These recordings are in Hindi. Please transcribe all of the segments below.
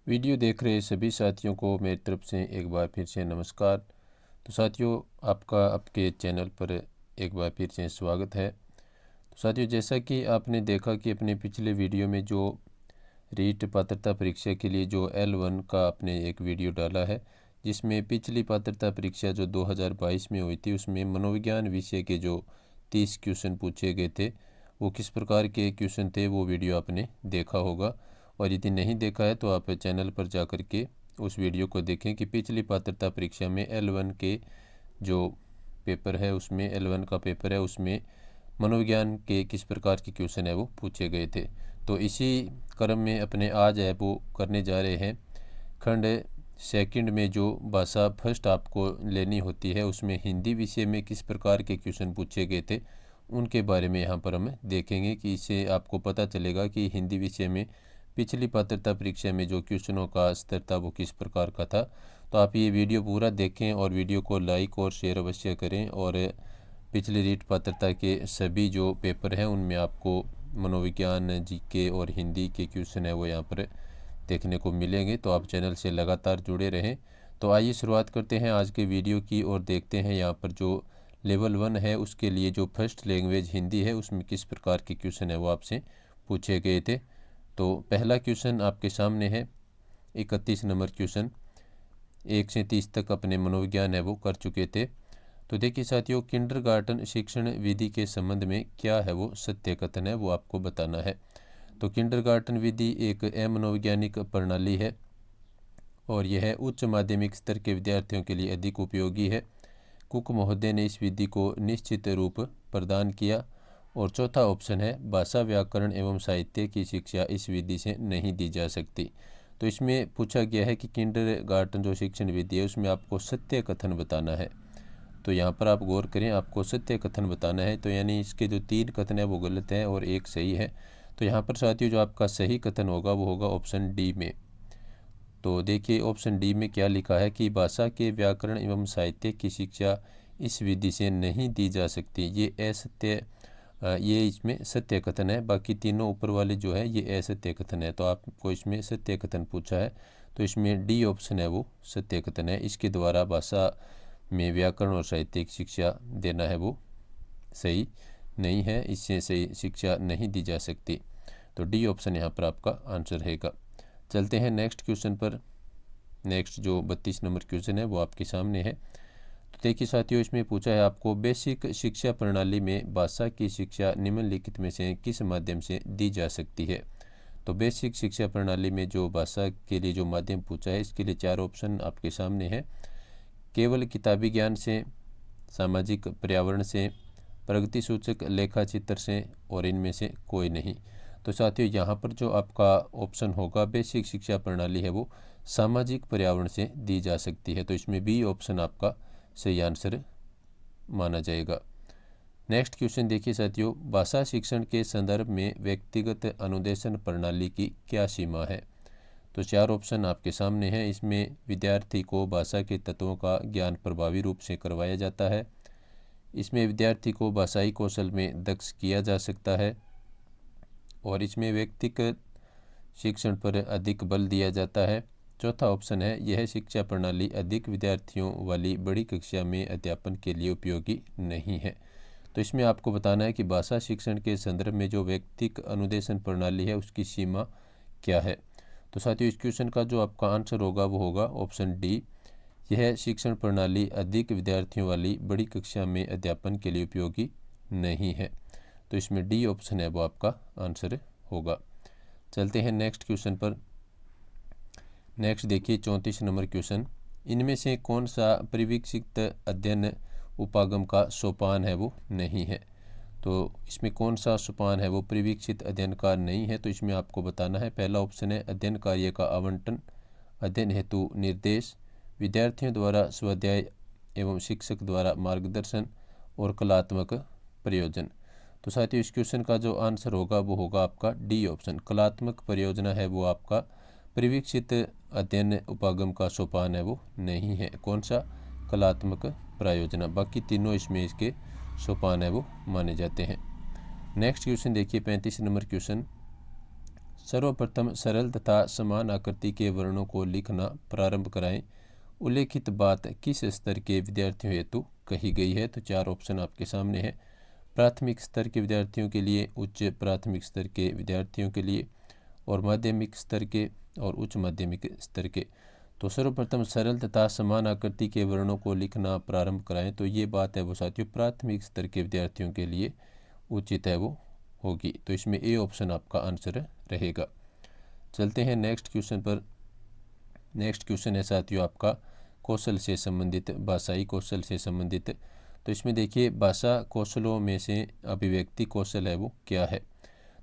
वीडियो देख रहे सभी साथियों को मेरी तरफ से एक बार फिर से नमस्कार। तो साथियों, आपका आपके चैनल पर एक बार फिर से स्वागत है। तो साथियों, जैसा कि आपने देखा कि अपने पिछले वीडियो में जो रीट पात्रता परीक्षा के लिए जो L1 का आपने एक वीडियो डाला है, जिसमें पिछली पात्रता परीक्षा जो 2022 में हुई थी उसमें मनोविज्ञान विषय के जो 30 क्वेश्चन पूछे गए थे, वो किस प्रकार के क्वेश्चन थे, वो वीडियो आपने देखा होगा। और यदि नहीं देखा है तो आप चैनल पर जा कर के उस वीडियो को देखें कि पिछली पात्रता परीक्षा में L1 के जो पेपर है उसमें L1 का पेपर है उसमें मनोविज्ञान के किस प्रकार के क्वेश्चन है वो पूछे गए थे। तो इसी क्रम में अपने आज है वो करने जा रहे हैं खंड सेकंड में जो भाषा फर्स्ट आपको लेनी होती है उसमें हिंदी विषय में किस प्रकार के क्वेश्चन पूछे गए थे, उनके बारे में यहाँ पर हम देखेंगे कि इससे आपको पता चलेगा कि हिंदी विषय में पिछली पात्रता परीक्षा में जो क्वेश्चनों का स्तर था वो किस प्रकार का था। तो आप ये वीडियो पूरा देखें और वीडियो को लाइक और शेयर अवश्य करें। और पिछली रीट पात्रता के सभी जो पेपर हैं उनमें आपको मनोविज्ञान, जीके और हिंदी के क्वेश्चन है वो यहाँ पर देखने को मिलेंगे। तो आप चैनल से लगातार जुड़े रहें। तो आइए शुरुआत करते हैं आज के वीडियो की और देखते हैं यहाँ पर जो लेवल 1 है उसके लिए जो फर्स्ट लैंग्वेज हिंदी है उसमें किस प्रकार के क्वेश्चन है वो आपसे पूछे गए थे। तो पहला क्वेश्चन आपके सामने है 31 नंबर क्वेश्चन। 1 से 30 तक अपने मनोविज्ञान है वो कर चुके थे। तो देखिए साथियों, किंडरगार्टन शिक्षण विधि के संबंध में क्या है वो सत्य कथन है वो आपको बताना है। तो किंडरगार्टन विधि एक अमनोवैज्ञानिक प्रणाली है और यह उच्च माध्यमिक स्तर के विद्यार्थियों के लिए अधिक उपयोगी है। कुक महोदय ने इस विधि को निश्चित रूप प्रदान किया। और चौथा ऑप्शन है भाषा, व्याकरण एवं साहित्य की शिक्षा इस विधि से नहीं दी जा सकती। तो इसमें पूछा गया है कि किंडरगार्टन जो शिक्षण विधि है उसमें आपको सत्य कथन बताना है। तो यहाँ पर आप गौर करें, आपको सत्य कथन बताना है। तो यानी इसके जो 3 कथन है वो गलत है और एक सही है। तो यहाँ पर साथियों जो आपका सही कथन होगा वो होगा ऑप्शन डी में। तो देखिए ऑप्शन डी में क्या लिखा है कि भाषा के व्याकरण एवं साहित्य की शिक्षा इस विधि से नहीं दी जा सकती। ये असत्य, ये इसमें सत्य कथन है। बाकी तीनों ऊपर वाले जो है ये असत्य कथन है। तो आपको इसमें सत्य कथन पूछा है तो इसमें डी ऑप्शन है वो सत्य कथन है। इसके द्वारा भाषा में व्याकरण और साहित्य की शिक्षा देना है वो सही नहीं है, इससे सही शिक्षा नहीं दी जा सकती। तो डी ऑप्शन यहाँ पर आपका आंसर रहेगा। चलते हैं नेक्स्ट क्वेश्चन पर। नेक्स्ट जो 32 नंबर क्वेश्चन है वो आपके सामने है। तो देखिए साथियों, इसमें पूछा है आपको बेसिक शिक्षा प्रणाली में भाषा की शिक्षा निम्नलिखित में से किस माध्यम से दी जा सकती है। तो बेसिक शिक्षा प्रणाली में जो भाषा के लिए जो माध्यम पूछा है इसके लिए 4 ऑप्शन आपके सामने है। केवल किताबी ज्ञान से, सामाजिक पर्यावरण से, प्रगति सूचक लेखा चित्र से और इनमें से कोई नहीं। तो साथियों यहाँ पर जो आपका ऑप्शन होगा बेसिक शिक्षा प्रणाली है वो सामाजिक पर्यावरण से दी जा सकती है। तो इसमें बी ऑप्शन आपका सही आंसर माना जाएगा। नेक्स्ट क्वेश्चन देखिए साथियों, भाषा शिक्षण के संदर्भ में व्यक्तिगत अनुदेशन प्रणाली की क्या सीमा है। तो 4 ऑप्शन आपके सामने हैं। इसमें विद्यार्थी को भाषा के तत्वों का ज्ञान प्रभावी रूप से करवाया जाता है। इसमें विद्यार्थी को भाषाई कौशल में दक्ष किया जा सकता है और इसमें व्यक्तिगत शिक्षण पर अधिक बल दिया जाता है। चौथा ऑप्शन है यह शिक्षा प्रणाली अधिक विद्यार्थियों वाली बड़ी कक्षा में अध्यापन के लिए उपयोगी नहीं है। तो इसमें आपको बताना है कि भाषा शिक्षण के संदर्भ में जो व्यक्तिगत अनुदेशन प्रणाली है उसकी सीमा क्या है। तो साथियों इस क्वेश्चन का जो आपका आंसर होगा वो होगा ऑप्शन डी, यह शिक्षण प्रणाली अधिक विद्यार्थियों वाली बड़ी कक्षा में अध्यापन के लिए उपयोगी नहीं है। तो इसमें डी ऑप्शन है वो आपका आंसर होगा। चलते हैं नेक्स्ट क्वेश्चन पर। नेक्स्ट देखिए 34 नंबर क्वेश्चन, इनमें से कौन सा परिवीक्षित अध्ययन उपागम का सोपान है वो नहीं है। तो इसमें कौन सा सोपान है वो परिवीक्षित अध्ययन का नहीं है। तो इसमें आपको बताना है पहला ऑप्शन है अध्ययन कार्य का आवंटन, अध्ययन हेतु निर्देश, विद्यार्थियों द्वारा स्वाध्याय एवं शिक्षक द्वारा मार्गदर्शन और कलात्मक प्रयोजन। तो साथियों इस क्वेश्चन का जो आंसर होगा वो होगा आपका डी ऑप्शन, कलात्मक परियोजना है वो आपका परिवीक्षित अध्ययन उपागम का सोपान है वो नहीं है। कौन सा? कलात्मक प्रायोजना। बाकी तीनों इसमें इसके सोपान है वो माने जाते हैं। नेक्स्ट क्वेश्चन देखिए 35 नंबर क्वेश्चन, सर्वप्रथम सरल तथा समान आकृति के वर्णों को लिखना प्रारंभ कराएं। उल्लेखित बात किस स्तर के विद्यार्थियों हेतु कही गई है? तो 4 ऑप्शन आपके सामने है। प्राथमिक स्तर के विद्यार्थियों के लिए, उच्च प्राथमिक स्तर के विद्यार्थियों के लिए, और माध्यमिक स्तर के और उच्च माध्यमिक स्तर के। तो सर्वप्रथम सरल तथा समान आकृति के वर्णों को लिखना प्रारंभ कराएं। तो ये बात है वो साथियों प्राथमिक स्तर के विद्यार्थियों के लिए उचित है वो होगी। तो इसमें ए ऑप्शन आपका आंसर रहेगा। चलते हैं नेक्स्ट क्वेश्चन पर। नेक्स्ट क्वेश्चन है साथियों आपका कौशल से संबंधित, भाषाई कौशल से संबंधित। तो इसमें देखिए भाषा कौशलों में से अभिव्यक्ति कौशल है वो क्या है?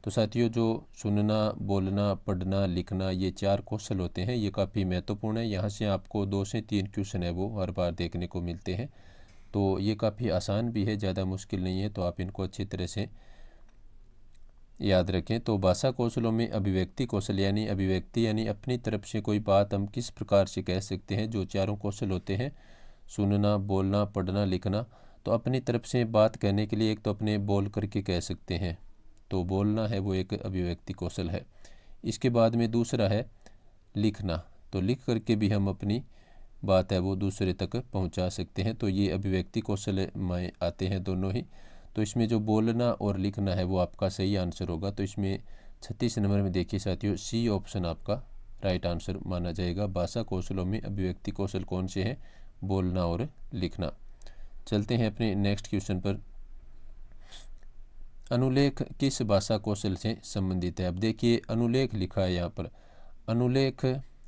तो साथियों जो सुनना, बोलना, पढ़ना, लिखना, ये 4 कौशल होते हैं, ये काफ़ी महत्वपूर्ण है। यहाँ से आपको 2 से 3 क्वेश्चन है वो हर बार देखने को मिलते हैं। तो ये काफ़ी आसान भी है, ज़्यादा मुश्किल नहीं है, तो आप इनको अच्छी तरह से याद रखें। तो भाषा कौशलों में अभिव्यक्ति कौशल यानी अपनी तरफ से कोई बात हम किस प्रकार से कह सकते हैं। जो 4 कौशल होते हैं, सुनना, बोलना, पढ़ना, लिखना, तो अपनी तरफ से बात कहने के लिए एक तो अपने बोल करके कह सकते हैं, तो बोलना है वो एक अभिव्यक्ति कौशल है। इसके बाद में दूसरा है लिखना, तो लिख करके भी हम अपनी बात है वो दूसरे तक पहुंचा सकते हैं। तो ये अभिव्यक्ति कौशल में आते हैं दोनों ही। तो इसमें जो बोलना और लिखना है वो आपका सही आंसर होगा। तो इसमें 36 नंबर में देखिए साथियों सी ऑप्शन आपका राइट आंसर माना जाएगा। भाषा कौशलों में अभिव्यक्ति कौशल कौन से हैं? बोलना और लिखना। चलते हैं अपने नेक्स्ट क्वेश्चन पर। अनुलेख किस भाषा कौशल से संबंधित है? अब देखिए अनुलेख लिखा है यहाँ पर। अनुलेख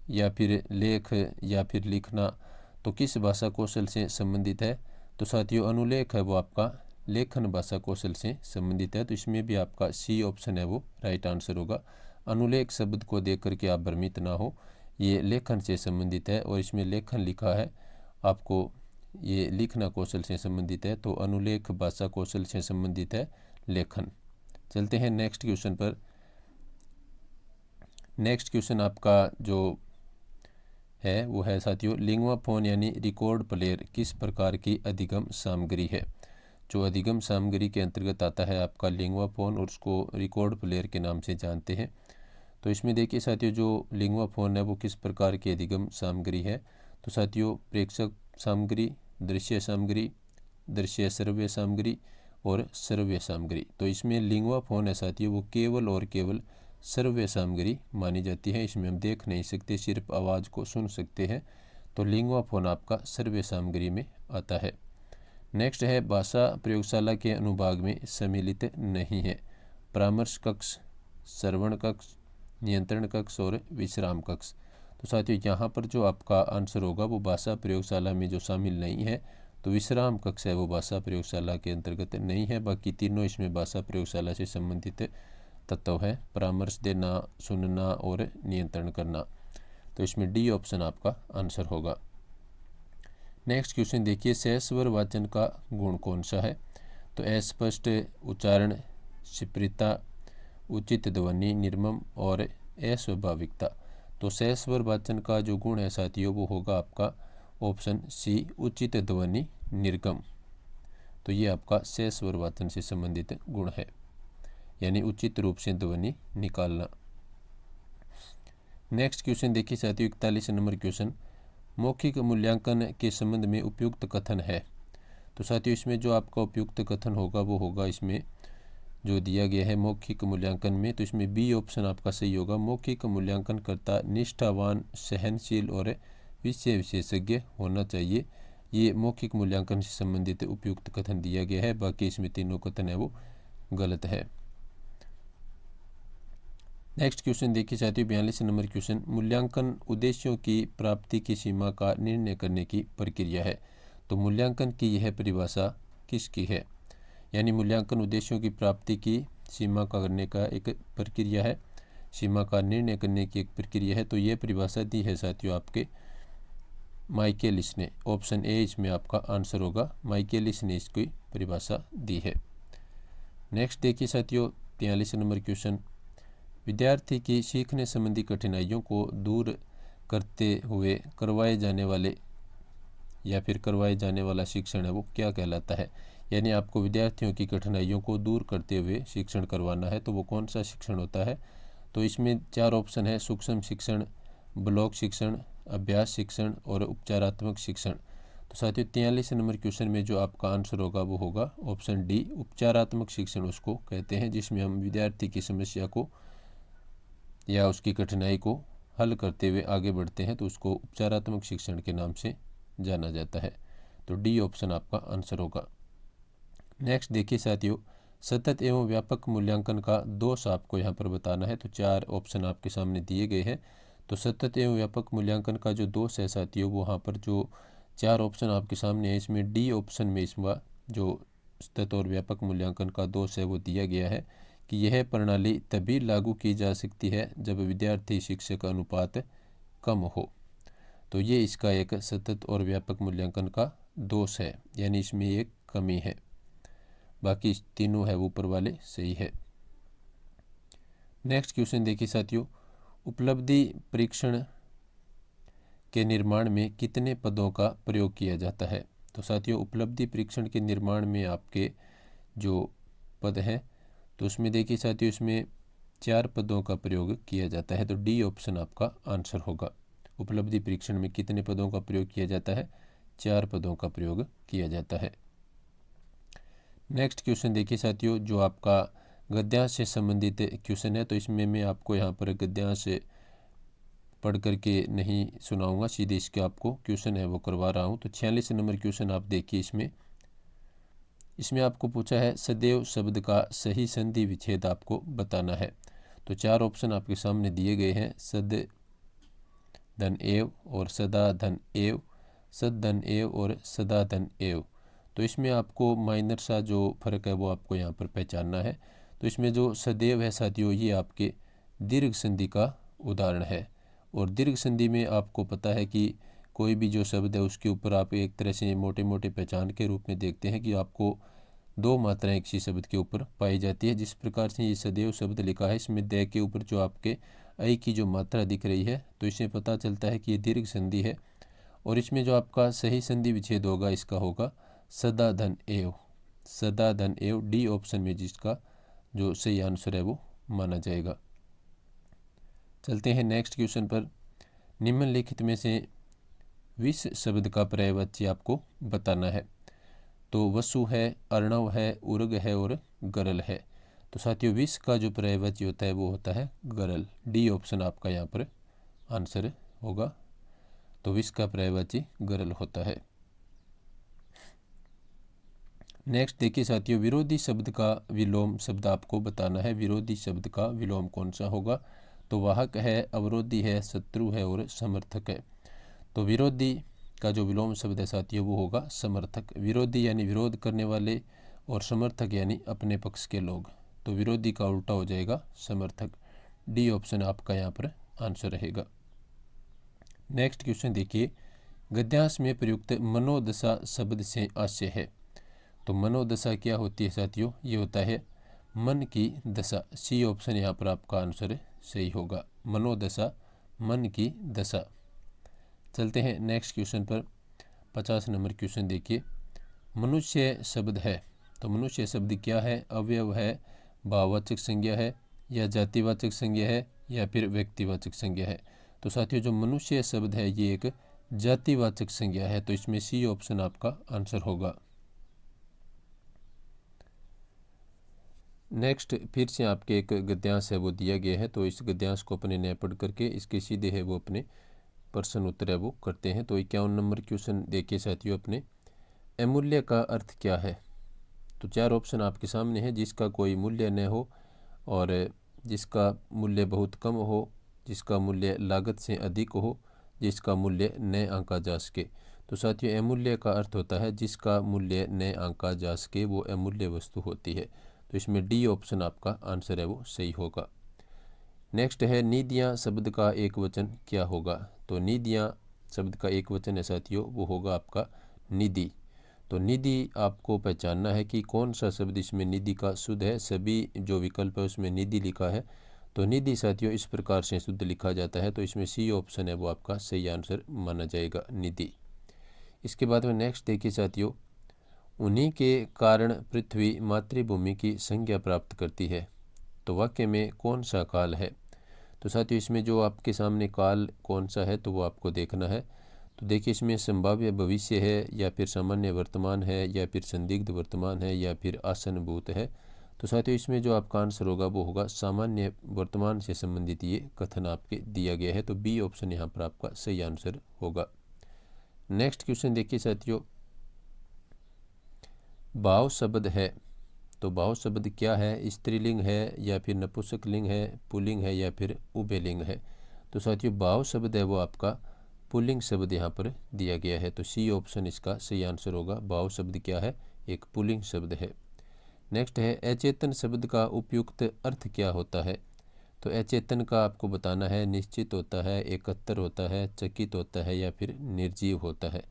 या फिर लेख या फिर लिखना, तो किस भाषा कौशल से संबंधित है? तो साथियों अनुलेख है वो आपका लेखन भाषा कौशल से संबंधित है। तो इसमें भी आपका सी ऑप्शन है वो राइट आंसर होगा। अनुलेख शब्द को देख करके आप भ्रमित ना हो, ये लेखन से संबंधित है, और इसमें लेखन लिखा है आपको, ये लिखना कौशल से संबंधित है। तो अनुलेख भाषा कौशल से संबंधित है लेखन। चलते हैं नेक्स्ट क्वेश्चन पर। नेक्स्ट क्वेश्चन आपका जो है वो है साथियों लिंग्वाफोन यानी रिकॉर्ड प्लेयर किस प्रकार की अधिगम सामग्री है? जो अधिगम सामग्री के अंतर्गत आता है आपका लिंग्वाफोन, और उसको रिकॉर्ड प्लेयर के नाम से जानते हैं। तो इसमें देखिए साथियों जो लिंग्वाफोन है वो किस प्रकार की अधिगम सामग्री है? तो साथियों प्रेक्षक सामग्री, दृश्य सामग्री, दृश्य श्रव्य सामग्री और श्रव्य सामग्री। तो इसमें लिंग्वाफोन है साथियों वो केवल और केवल श्रव्य सामग्री मानी जाती है। इसमें हम देख नहीं सकते, सिर्फ आवाज़ को सुन सकते हैं। तो लिंग्वाफोन आपका श्रव्य सामग्री में आता है। नेक्स्ट है भाषा प्रयोगशाला के अनुभाग में सम्मिलित नहीं है। परामर्श कक्ष, श्रवण कक्ष, नियंत्रण कक्ष और विश्राम कक्ष। तो साथियों यहाँ पर जो आपका आंसर होगा वो भाषा प्रयोगशाला में जो शामिल नहीं है, तो विश्राम कक्ष है वो भाषा प्रयोगशाला के अंतर्गत नहीं है। बाकी तीनों इसमें भाषा प्रयोगशाला से संबंधित तत्व है, परामर्श देना, सुनना और नियंत्रण करना। तो इसमें डी ऑप्शन आपका आंसर होगा। नेक्स्ट क्वेश्चन देखिए सहस्वर वाचन का गुण कौन सा है? तो अस्पष्ट उच्चारण, क्षिप्रता, उचित ध्वनि निर्मम और अस्वाभाविकता। तो सहस्वर वाचन का जो गुण है साथियों वो होगा आपका ऑप्शन सी उचित ध्वनि निर्गम। तो ये आपका सहस्वर वाचन से संबंधित गुण है, यानी उचित रूप से ध्वनि निकालना। नेक्स्ट क्वेश्चन देखिए साथियों 41 नंबर क्वेश्चन मौखिक मूल्यांकन के संबंध में उपयुक्त कथन है। तो साथियों इसमें जो आपका उपयुक्त कथन होगा वो होगा इसमें जो दिया गया है मौखिक मूल्यांकन में, तो इसमें बी ऑप्शन आपका सही होगा। मौखिक मूल्यांकन करता निष्ठावान, सहनशील और विषय विशेषज्ञ होना चाहिए। ये मौखिक मूल्यांकन से संबंधित उपयुक्त कथन दिया गया है। बाकी इसमें तीनों कथन है वो गलत है। नेक्स्ट क्वेश्चन देखिए साथियों 42 नंबर क्वेश्चन मूल्यांकन उद्देश्यों की प्राप्ति की सीमा का निर्णय करने की प्रक्रिया है। तो मूल्यांकन की यह परिभाषा किसकी है? यानी मूल्यांकन उद्देश्यों की प्राप्ति की सीमा का करने का एक प्रक्रिया है, सीमा का निर्णय करने की एक प्रक्रिया है। तो ये परिभाषा दी है साथियों आपके माइकेलिस ने। ऑप्शन ए इसमें आपका आंसर होगा, माइकेलिस ने इसकी परिभाषा दी है। नेक्स्ट देखिए साथियों 43 नंबर क्वेश्चन विद्यार्थी की सीखने संबंधी कठिनाइयों को दूर करते हुए करवाए जाने वाला शिक्षण है वो क्या कहलाता है? यानी आपको विद्यार्थियों की कठिनाइयों को दूर करते हुए शिक्षण करवाना है, तो वो कौन सा शिक्षण होता है? तो तो इसमें 4 ऑप्शन है, सूक्ष्म शिक्षण, ब्लॉक शिक्षण, अभ्यास शिक्षण और उपचारात्मक शिक्षण। तो साथियों 43 नंबर क्वेश्चन में जो आपका आंसर होगा वो होगा ऑप्शन डी, उपचारात्मक शिक्षण उसको कहते हैं, जिसमें हम विद्यार्थी की समस्या को या उसकी कठिनाई को हल करते हुए आगे बढ़ते हैं, तो उसको उपचारात्मक शिक्षण के नाम से जाना जाता है। तो डी ऑप्शन आपका आंसर होगा। नेक्स्ट देखिए साथियों, सतत एवं व्यापक मूल्यांकन का दोष आपको यहाँ पर बताना है। तो 4 ऑप्शन आपके सामने दिए गए हैं। तो सतत एवं व्यापक मूल्यांकन का जो दोष है साथियों, वो वहाँ पर जो 4 ऑप्शन आपके सामने है, इसमें डी ऑप्शन में इसमें जो सतत और व्यापक मूल्यांकन का दोष है वो दिया गया है कि यह प्रणाली तभी लागू की जा सकती है जब विद्यार्थी शिक्षक अनुपात कम हो। तो ये इसका एक सतत और व्यापक मूल्यांकन का दोष है, यानी इसमें एक कमी है। बाकी तीनों है वो ऊपर वाले सही है। नेक्स्ट क्वेश्चन देखिए साथियों, उपलब्धि परीक्षण के निर्माण में कितने पदों का प्रयोग किया जाता है। तो साथियों उपलब्धि परीक्षण के निर्माण में आपके जो पद हैं, तो उसमें देखिए साथियों इसमें 4 पदों का प्रयोग किया जाता है। तो डी ऑप्शन आपका आंसर होगा। उपलब्धि परीक्षण में कितने पदों का प्रयोग किया जाता है, 4 पदों का प्रयोग किया जाता है। नेक्स्ट क्वेश्चन देखिए साथियों, जो आपका गद्यांश से संबंधित क्वेश्चन है। तो इसमें मैं आपको यहाँ पर गद्यांश पढ़ करके नहीं सुनाऊंगा, सीधे इसके आपको क्वेश्चन है वो करवा रहा हूँ। तो 46 नंबर क्वेश्चन आप देखिए, इसमें आपको पूछा है सदैव शब्द का सही संधि विच्छेद आपको बताना है। तो 4 ऑप्शन आपके सामने दिए गए हैं, सद धन एव और सदा धन एव, सद धन एव और सदा धन एव। तो इसमें आपको माइनर सा जो फर्क है वो आपको यहाँ पर पहचानना है। तो इसमें जो सदैव है साथियों, ये आपके दीर्घ संधि का उदाहरण है। और दीर्घ संधि में आपको पता है कि कोई भी जो शब्द है उसके ऊपर आप एक तरह से मोटे मोटे पहचान के रूप में देखते हैं कि आपको 2 मात्राएं किसी शब्द के ऊपर पाई जाती है। जिस प्रकार से ये सदैव शब्द लिखा है, इसमें दे के ऊपर जो आपके ऐ की जो मात्रा दिख रही है, तो इससे पता चलता है कि ये दीर्घ संधि है। और इसमें जो आपका सही संधि विच्छेद होगा, इसका होगा सदा धन एव, सदा धन एव। डी ऑप्शन में जिसका जो सही आंसर है वो माना जाएगा। चलते हैं नेक्स्ट क्वेश्चन पर। निम्नलिखित में से विष शब्द का पर्यायवाची आपको बताना है। तो वसु है, अर्णव है, उर्ग है और गरल है। तो साथियों विष का जो पर्यायवाची होता है वो होता है गरल। डी ऑप्शन आपका यहाँ पर आंसर होगा। तो विष का पर्यायवाची गरल होता है। नेक्स्ट देखिए साथियों, विरोधी शब्द का विलोम शब्द आपको बताना है। विरोधी शब्द का विलोम कौन सा होगा। तो वाहक है, अवरोधी है, शत्रु है और समर्थक है। तो विरोधी का जो विलोम शब्द है साथियों वो होगा समर्थक। विरोधी यानी विरोध करने वाले और समर्थक यानी अपने पक्ष के लोग। तो विरोधी का उल्टा हो जाएगा समर्थक। डी ऑप्शन आपका यहाँ पर आंसर रहेगा। नेक्स्ट क्वेश्चन देखिए, गद्यांश में प्रयुक्त मनोदशा शब्द से आशय है। तो मनोदशा क्या होती है साथियों, ये होता है मन की दशा। सी ऑप्शन यहाँ पर आपका आंसर सही होगा। मनोदशा मन की दशा। चलते हैं नेक्स्ट क्वेश्चन पर। 50 नंबर क्वेश्चन देखिए, मनुष्य शब्द है। तो मनुष्य शब्द क्या है, अवयव है, भाववाचक संज्ञा है, या जातिवाचक संज्ञा है, या फिर व्यक्तिवाचक संज्ञा है। तो साथियों जो मनुष्य शब्द है ये एक जातिवाचक संज्ञा है। तो इसमें सी ऑप्शन आपका आंसर होगा। नेक्स्ट फिर से आपके एक गद्यांश है वो दिया गया है। तो इस गद्यांश को अपने नए पढ़ करके इसके सीधे है वो अपने प्रश्न उत्तर है वो करते हैं। तो 51 नंबर क्वेश्चन देखिए साथियों अपने, अमूल्य का अर्थ क्या है। तो 4 ऑप्शन आपके सामने है, जिसका कोई मूल्य न हो, और जिसका मूल्य बहुत कम हो, जिसका मूल्य लागत से अधिक हो, जिसका मूल्य न आंका जा सके। तो साथियों अमूल्य का अर्थ होता है जिसका मूल्य न आंका जा सके, वो अमूल्य वस्तु होती है। तो इसमें डी ऑप्शन आपका आंसर है वो सही होगा। नेक्स्ट है निधियाँ शब्द का एक वचन क्या होगा। तो निधियाँ शब्द का एक वचन है साथियों वो होगा आपका निधि। तो निधि आपको पहचानना है कि कौन सा शब्द इसमें निधि का शुद्ध है। सभी जो विकल्प है उसमें निधि लिखा है। तो निधि साथियों इस प्रकार से शुद्ध लिखा जाता है। तो इसमें सी ऑप्शन है वो आपका सही आंसर माना जाएगा, निधि। इसके बाद में नेक्स्ट देखिए साथियों, उन्हीं के कारण पृथ्वी मातृभूमि की संज्ञा प्राप्त करती है। तो वाक्य में कौन सा काल है। तो साथियों इसमें जो आपके सामने काल कौन सा है तो वो आपको देखना है। तो देखिए इसमें संभाव्य भविष्य है या फिर सामान्य वर्तमान है या फिर संदिग्ध वर्तमान है या फिर आसन्न भूत है। तो साथियों इसमें जो आपका आंसर होगा वो होगा सामान्य वर्तमान से संबंधित ये कथन आपके दिया गया है। तो बी ऑप्शन यहाँ पर आपका सही आंसर होगा। नेक्स्ट क्वेश्चन देखिए साथियों, भाव शब्द है। तो भाव शब्द क्या है, स्त्रीलिंग है या फिर नपुंसकलिंग है, पुल्लिंग है या फिर उभयलिंग है। तो साथियों भाव शब्द है वो आपका पुल्लिंग शब्द यहाँ पर दिया गया है। तो सी ऑप्शन इसका सही आंसर होगा। भाव शब्द क्या है, एक पुल्लिंग शब्द है। नेक्स्ट है अचेतन शब्द का उपयुक्त अर्थ क्या होता है। तो अचेतन का आपको बताना है, निश्चित होता है, एकत्र होता है, चकित होता है या फिर निर्जीव होता है।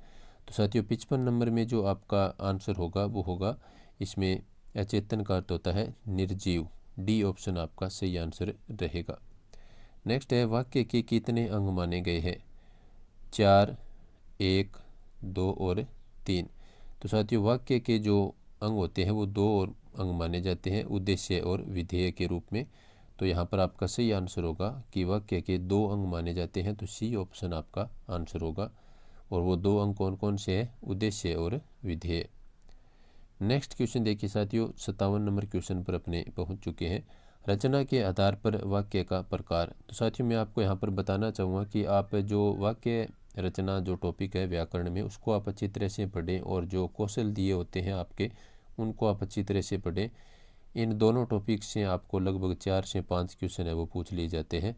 तो साथियों 55 नंबर में जो आपका आंसर होगा वो होगा इसमें अचेतन का अर्थ होता है निर्जीव। डी ऑप्शन आपका सही आंसर रहेगा। नेक्स्ट है वाक्य के कितने अंग माने गए हैं। 4, 1, 2 और 3। तो साथियों वाक्य के जो अंग होते हैं वो 2 और अंग माने जाते हैं, उद्देश्य और विधेय के रूप में। तो यहाँ पर आपका सही आंसर होगा कि वाक्य के 2 अंग माने जाते हैं। तो सी ऑप्शन आपका आंसर होगा। और वो 2 अंग कौन कौन से हैं, उद्देश्य और विधेय। नेक्स्ट क्वेश्चन देखिए साथियों, 57 नंबर क्वेश्चन पर अपने पहुंच चुके हैं। रचना के आधार पर वाक्य का प्रकार। तो साथियों मैं आपको यहाँ पर बताना चाहूँगा कि आप जो वाक्य रचना जो टॉपिक है व्याकरण में उसको आप अच्छी तरह से पढ़ें और जो कौशल दिए होते हैं आपके उनको आप अच्छी तरह से पढ़ें। इन दोनों टॉपिक से आपको लगभग 4 से 5 क्वेश्चन है वो पूछ लिए जाते हैं।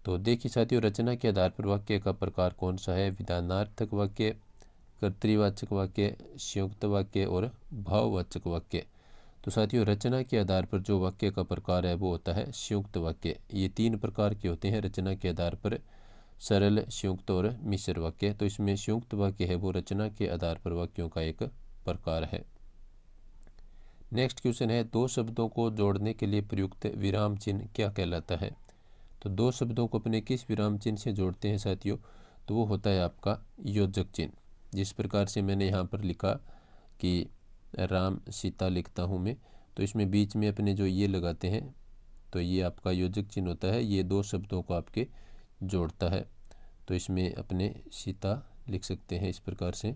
तो देखिए साथियों रचना के आधार पर वाक्य का प्रकार कौन सा है, विधानार्थक वाक्य, कर्तृवाचक वाक्य, संयुक्त वाक्य और भाववाचक वाक्य। तो साथियों रचना के आधार पर जो वाक्य का प्रकार है वो होता है संयुक्त वाक्य। ये 3 प्रकार के होते हैं रचना के आधार पर, सरल, संयुक्त और मिश्र वाक्य। तो इसमें संयुक्त वाक्य है वो रचना के आधार पर वाक्यों का एक प्रकार है। नेक्स्ट क्वेश्चन है, 2 शब्दों को जोड़ने के लिए प्रयुक्त विराम चिन्ह क्या कहलाता है। तो 2 शब्दों को अपने किस विराम चिन्ह से जोड़ते हैं साथियों, तो वो होता है आपका योजक चिन्ह। जिस प्रकार से मैंने यहाँ पर लिखा कि राम सीता लिखता हूँ मैं, तो इसमें बीच में अपने जो ये लगाते हैं तो ये आपका योजक चिन्ह होता है। ये 2 शब्दों को आपके जोड़ता है। तो इसमें अपने सीता लिख सकते हैं इस प्रकार से।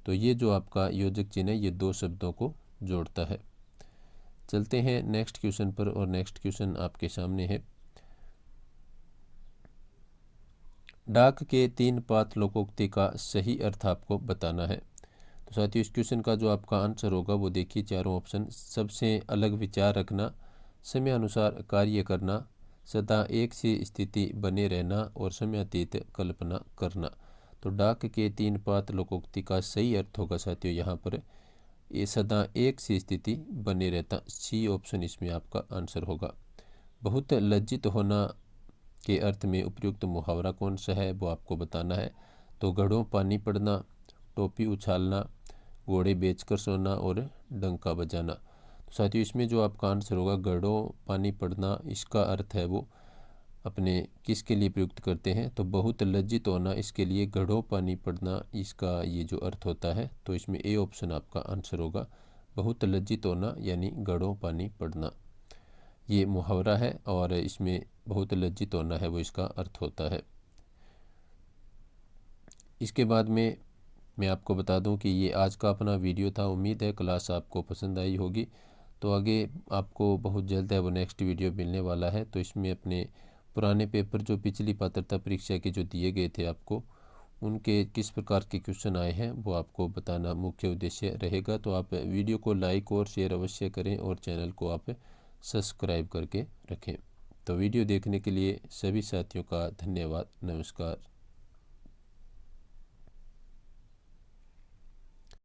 तो ये जो आपका योजक चिन्ह है ये 2 शब्दों को जोड़ता है। चलते हैं नेक्स्ट क्वेश्चन पर और नेक्स्ट क्वेश्चन आपके सामने है। डाक के 3 पात लोकोक्ति का सही अर्थ आपको बताना है। तो साथियों इस क्वेश्चन का जो आपका आंसर होगा वो देखिए चारों ऑप्शन, सबसे अलग विचार रखना, समय अनुसार कार्य करना, सदा एक सी स्थिति बने रहना और समयातीत कल्पना करना। तो डाक के 3 पात लोकोक्ति का सही अर्थ होगा साथियों यहाँ पर ये सदा एक सी स्थिति बने रहता। सी ऑप्शन इसमें आपका आंसर होगा। बहुत लज्जित होना के अर्थ में उपयुक्त मुहावरा कौन सा है वो आपको बताना है। तो घड़ों पानी पड़ना, टोपी उछालना, घोड़े बेचकर सोना और डंका बजाना। तो साथियों इसमें जो आपका आंसर होगा घड़ों पानी पड़ना, इसका अर्थ है वो अपने किसके लिए प्रयुक्त करते हैं, तो बहुत लज्जित होना, इसके लिए घड़ों पानी पड़ना इसका ये जो अर्थ होता है। तो इसमें ए ऑप्शन आपका आंसर होगा। बहुत लज्जित होना यानी घड़ों पानी पड़ना ये मुहावरा है और इसमें बहुत लज्जित होना है वो इसका अर्थ होता है। इसके बाद में मैं आपको बता दूं कि ये आज का अपना वीडियो था। उम्मीद है क्लास आपको पसंद आई होगी। तो आगे आपको बहुत जल्द है वो नेक्स्ट वीडियो मिलने वाला है। तो इसमें अपने पुराने पेपर जो पिछली पात्रता परीक्षा के जो दिए गए थे आपको उनके किस प्रकार के क्वेश्चन आए हैं वो आपको बताना मुख्य उद्देश्य रहेगा। तो आप वीडियो को लाइक और शेयर अवश्य करें और चैनल को आप सब्सक्राइब करके रखें। तो वीडियो देखने के लिए सभी साथियों का धन्यवाद। नमस्कार।